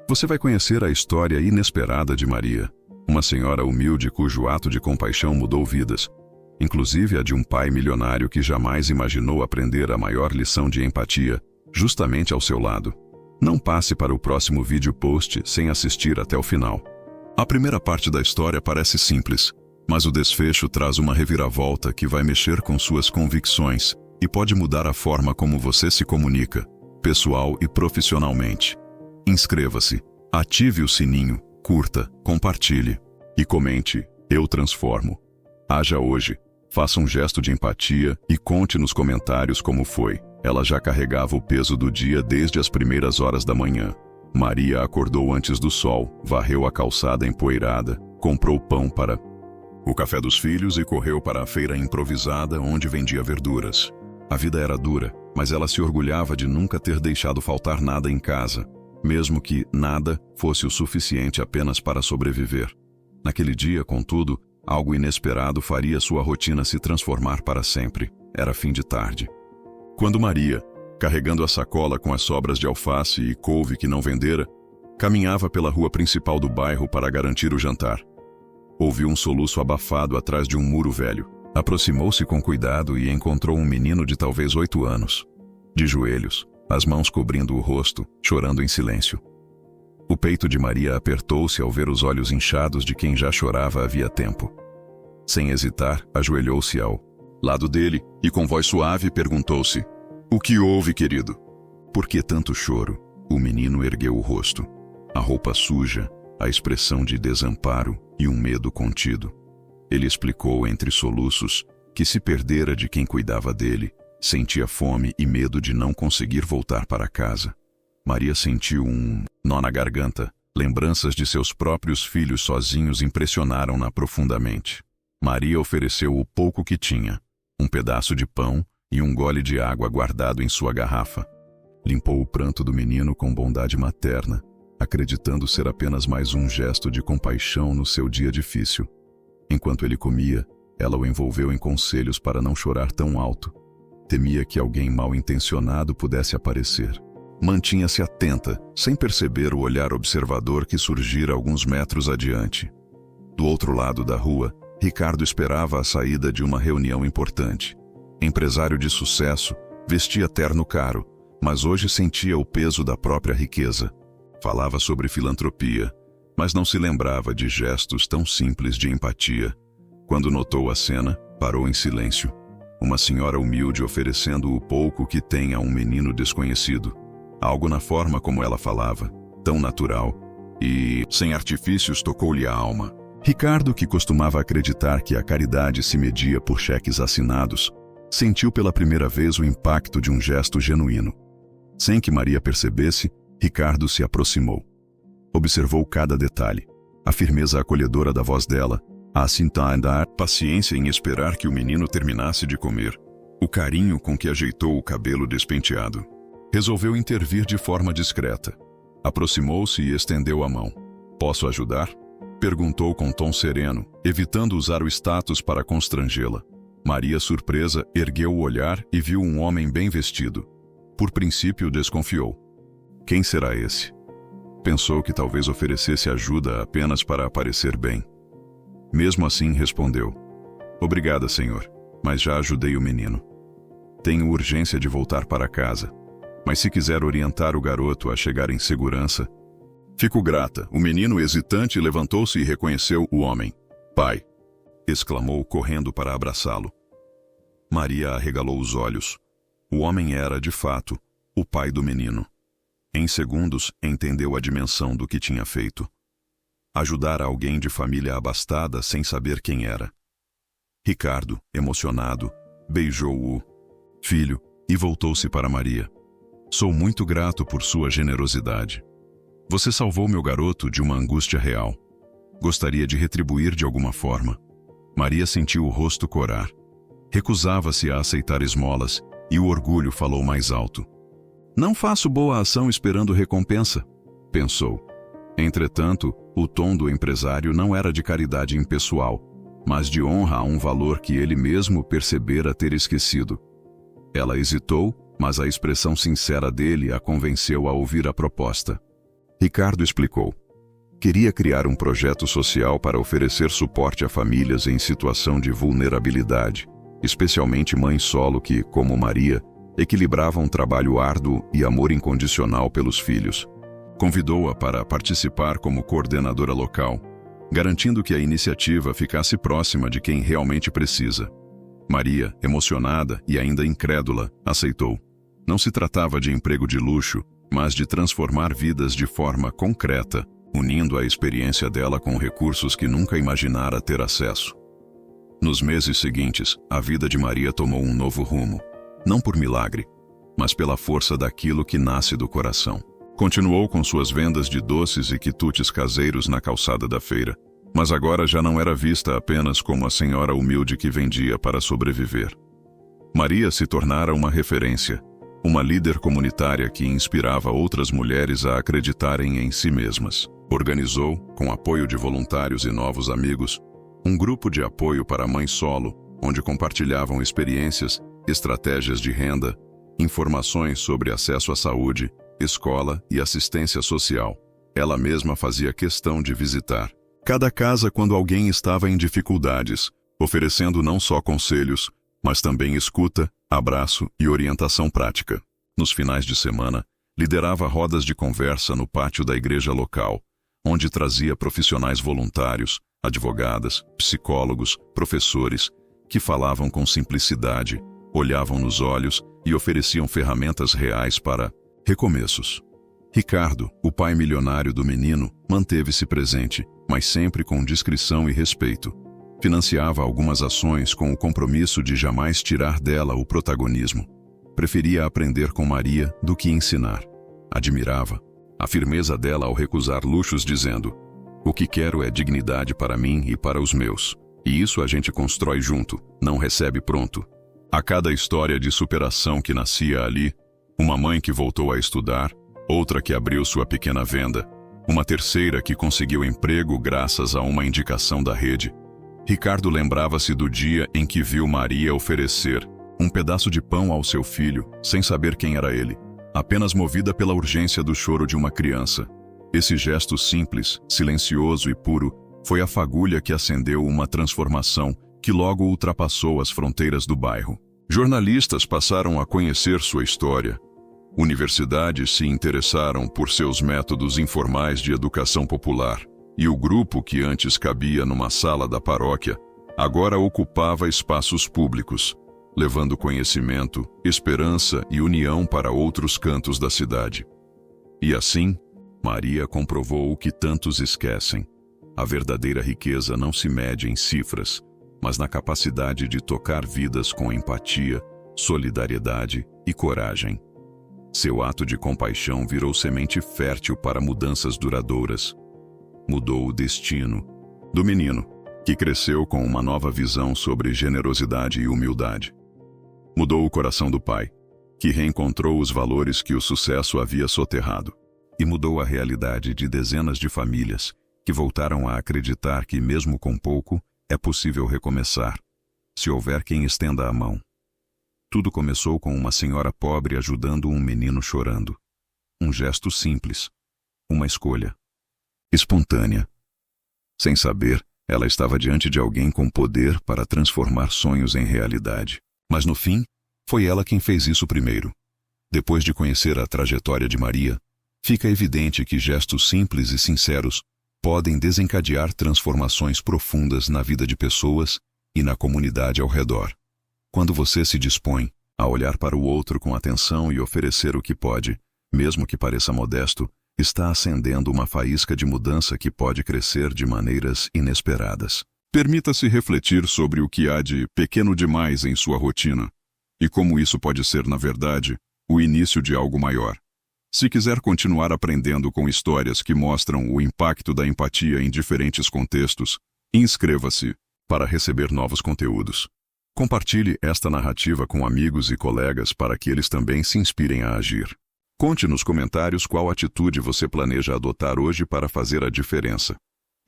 Você vai conhecer a história inesperada de Maria, uma senhora humilde cujo ato de compaixão mudou vidas, inclusive a de um pai milionário que jamais imaginou aprender a maior lição de empatia, justamente ao seu lado. Não passe para o próximo vídeo post sem assistir até o final. A primeira parte da história parece simples, mas o desfecho traz uma reviravolta que vai mexer com suas convicções e pode mudar a forma como você se comunica, pessoal e profissionalmente. Inscreva-se, ative o sininho, curta, compartilhe e comente "Eu transformo". Haja hoje, faça um gesto de empatia e conte nos comentários como foi. Ela já carregava o peso do dia desde as primeiras horas da manhã. Maria acordou antes do sol, varreu a calçada empoeirada, comprou pão para o café dos filhos e correu para a feira improvisada onde vendia verduras. A vida era dura, mas ela se orgulhava de nunca ter deixado faltar nada em casa, mesmo que nada fosse o suficiente apenas para sobreviver. Naquele dia, contudo, algo inesperado faria sua rotina se transformar para sempre. Era fim de tarde. Quando Maria, carregando a sacola com as sobras de alface e couve que não vendera, caminhava pela rua principal do bairro para garantir o jantar, ouviu um soluço abafado atrás de um muro velho. Aproximou-se com cuidado e encontrou um menino de talvez 8 anos, de joelhos, as mãos cobrindo o rosto, chorando em silêncio. O peito de Maria apertou-se ao ver os olhos inchados de quem já chorava havia tempo. Sem hesitar, ajoelhou-se ao lado dele e com voz suave perguntou-se: "O que houve, querido?" "Por que tanto choro?" O menino ergueu o rosto. A roupa suja, a expressão de desamparo e um medo contido. Ele explicou entre soluços que se perdera de quem cuidava dele, sentia fome e medo de não conseguir voltar para casa. Maria sentiu um nó na garganta. Lembranças de seus próprios filhos sozinhos impressionaram-na profundamente. Maria ofereceu o pouco que tinha, um pedaço de pão e um gole de água guardado em sua garrafa. Limpou o pranto do menino com bondade materna, acreditando ser apenas mais um gesto de compaixão no seu dia difícil. Enquanto ele comia, ela o envolveu em conselhos para não chorar tão alto. Temia que alguém mal-intencionado pudesse aparecer. Mantinha-se atenta, sem perceber o olhar observador que surgira alguns metros adiante. Do outro lado da rua, Ricardo esperava a saída de uma reunião importante. Empresário de sucesso, vestia terno caro, mas hoje sentia o peso da própria riqueza. Falava sobre filantropia, mas não se lembrava de gestos tão simples de empatia. Quando notou a cena, parou em silêncio. Uma senhora humilde oferecendo o pouco que tem a um menino desconhecido. Algo na forma como ela falava, tão natural e, sem artifícios, tocou-lhe a alma. Ricardo, que costumava acreditar que a caridade se media por cheques assinados, sentiu pela primeira vez o impacto de um gesto genuíno. Sem que Maria percebesse, Ricardo se aproximou. Observou cada detalhe, a firmeza acolhedora da voz dela, a assintada paciência em esperar que o menino terminasse de comer, o carinho com que ajeitou o cabelo despenteado. Resolveu intervir de forma discreta. Aproximou-se e estendeu a mão. "Posso ajudar?" perguntou com tom sereno, evitando usar o status para constrangê-la. Maria, surpresa, ergueu o olhar e viu um homem bem vestido. Por princípio, desconfiou. Quem será esse? Pensou que talvez oferecesse ajuda apenas para aparecer bem. Mesmo assim, respondeu: "Obrigada, senhor, mas já ajudei o menino. Tenho urgência de voltar para casa, mas se quiser orientar o garoto a chegar em segurança..." "Fico grata." O menino, hesitante, levantou-se e reconheceu o homem. "Pai!" exclamou, correndo para abraçá-lo. Maria arregalou os olhos. O homem era, de fato, o pai do menino. Em segundos, entendeu a dimensão do que tinha feito. Ajudar alguém de família abastada sem saber quem era. Ricardo, emocionado, beijou o filho e voltou-se para Maria. "Sou muito grato por sua generosidade. Você salvou meu garoto de uma angústia real. Gostaria de retribuir de alguma forma." Maria sentiu o rosto corar. Recusava-se a aceitar esmolas e o orgulho falou mais alto. "Não faço boa ação esperando recompensa", pensou. Entretanto, o tom do empresário não era de caridade impessoal, mas de honra a um valor que ele mesmo percebera ter esquecido. Ela hesitou, mas a expressão sincera dele a convenceu a ouvir a proposta. Ricardo explicou. Queria criar um projeto social para oferecer suporte a famílias em situação de vulnerabilidade, especialmente mães solo que, como Maria, equilibravam um trabalho árduo e amor incondicional pelos filhos. Convidou-a para participar como coordenadora local, garantindo que a iniciativa ficasse próxima de quem realmente precisa. Maria, emocionada e ainda incrédula, aceitou. Não se tratava de emprego de luxo, mas de transformar vidas de forma concreta, unindo a experiência dela com recursos que nunca imaginara ter acesso. Nos meses seguintes, a vida de Maria tomou um novo rumo, não por milagre, mas pela força daquilo que nasce do coração. Continuou com suas vendas de doces e quitutes caseiros na calçada da feira, mas agora já não era vista apenas como a senhora humilde que vendia para sobreviver. Maria se tornara uma referência, uma líder comunitária que inspirava outras mulheres a acreditarem em si mesmas. Organizou, com apoio de voluntários e novos amigos, um grupo de apoio para mães solo, onde compartilhavam experiências, estratégias de renda, informações sobre acesso à saúde, escola e assistência social. Ela mesma fazia questão de visitar cada casa quando alguém estava em dificuldades, oferecendo não só conselhos, mas também escuta, abraço e orientação prática. Nos finais de semana, liderava rodas de conversa no pátio da igreja local, onde trazia profissionais voluntários, advogadas, psicólogos, professores, que falavam com simplicidade, olhavam nos olhos e ofereciam ferramentas reais para recomeços. Ricardo, o pai milionário do menino, manteve-se presente, mas sempre com discrição e respeito. Financiava algumas ações com o compromisso de jamais tirar dela o protagonismo. Preferia aprender com Maria do que ensinar. Admirava a firmeza dela ao recusar luxos, dizendo: "O que quero é dignidade para mim e para os meus. E isso a gente constrói junto, não recebe pronto." A cada história de superação que nascia ali, uma mãe que voltou a estudar, outra que abriu sua pequena venda, uma terceira que conseguiu emprego graças a uma indicação da rede, Ricardo lembrava-se do dia em que viu Maria oferecer um pedaço de pão ao seu filho, sem saber quem era ele, apenas movida pela urgência do choro de uma criança. Esse gesto simples, silencioso e puro foi a fagulha que acendeu uma transformação que logo ultrapassou as fronteiras do bairro. Jornalistas passaram a conhecer sua história. Universidades se interessaram por seus métodos informais de educação popular, e o grupo que antes cabia numa sala da paróquia, agora ocupava espaços públicos, levando conhecimento, esperança e união para outros cantos da cidade. E assim, Maria comprovou o que tantos esquecem. A verdadeira riqueza não se mede em cifras, mas na capacidade de tocar vidas com empatia, solidariedade e coragem. Seu ato de compaixão virou semente fértil para mudanças duradouras. Mudou o destino do menino, que cresceu com uma nova visão sobre generosidade e humildade. Mudou o coração do pai, que reencontrou os valores que o sucesso havia soterrado. E mudou a realidade de dezenas de famílias que voltaram a acreditar que, mesmo com pouco, é possível recomeçar, se houver quem estenda a mão. Tudo começou com uma senhora pobre ajudando um menino chorando. Um gesto simples, uma escolha espontânea. Sem saber, ela estava diante de alguém com poder para transformar sonhos em realidade. Mas no fim, foi ela quem fez isso primeiro. Depois de conhecer a trajetória de Maria, fica evidente que gestos simples e sinceros podem desencadear transformações profundas na vida de pessoas e na comunidade ao redor. Quando você se dispõe a olhar para o outro com atenção e oferecer o que pode, mesmo que pareça modesto, está acendendo uma faísca de mudança que pode crescer de maneiras inesperadas. Permita-se refletir sobre o que há de pequeno demais em sua rotina e como isso pode ser, na verdade, o início de algo maior. Se quiser continuar aprendendo com histórias que mostram o impacto da empatia em diferentes contextos, inscreva-se para receber novos conteúdos. Compartilhe esta narrativa com amigos e colegas para que eles também se inspirem a agir. Conte nos comentários qual atitude você planeja adotar hoje para fazer a diferença.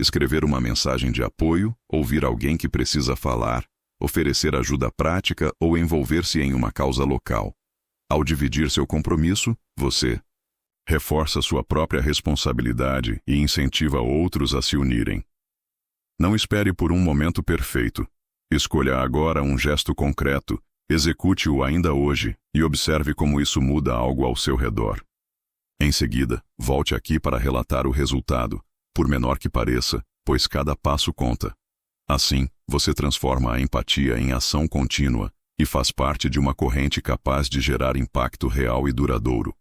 Escrever uma mensagem de apoio, ouvir alguém que precisa falar, oferecer ajuda prática ou envolver-se em uma causa local. Ao dividir seu compromisso, você reforça sua própria responsabilidade e incentiva outros a se unirem. Não espere por um momento perfeito. Escolha agora um gesto concreto, execute-o ainda hoje e observe como isso muda algo ao seu redor. Em seguida, volte aqui para relatar o resultado, por menor que pareça, pois cada passo conta. Assim, você transforma a empatia em ação contínua e faz parte de uma corrente capaz de gerar impacto real e duradouro.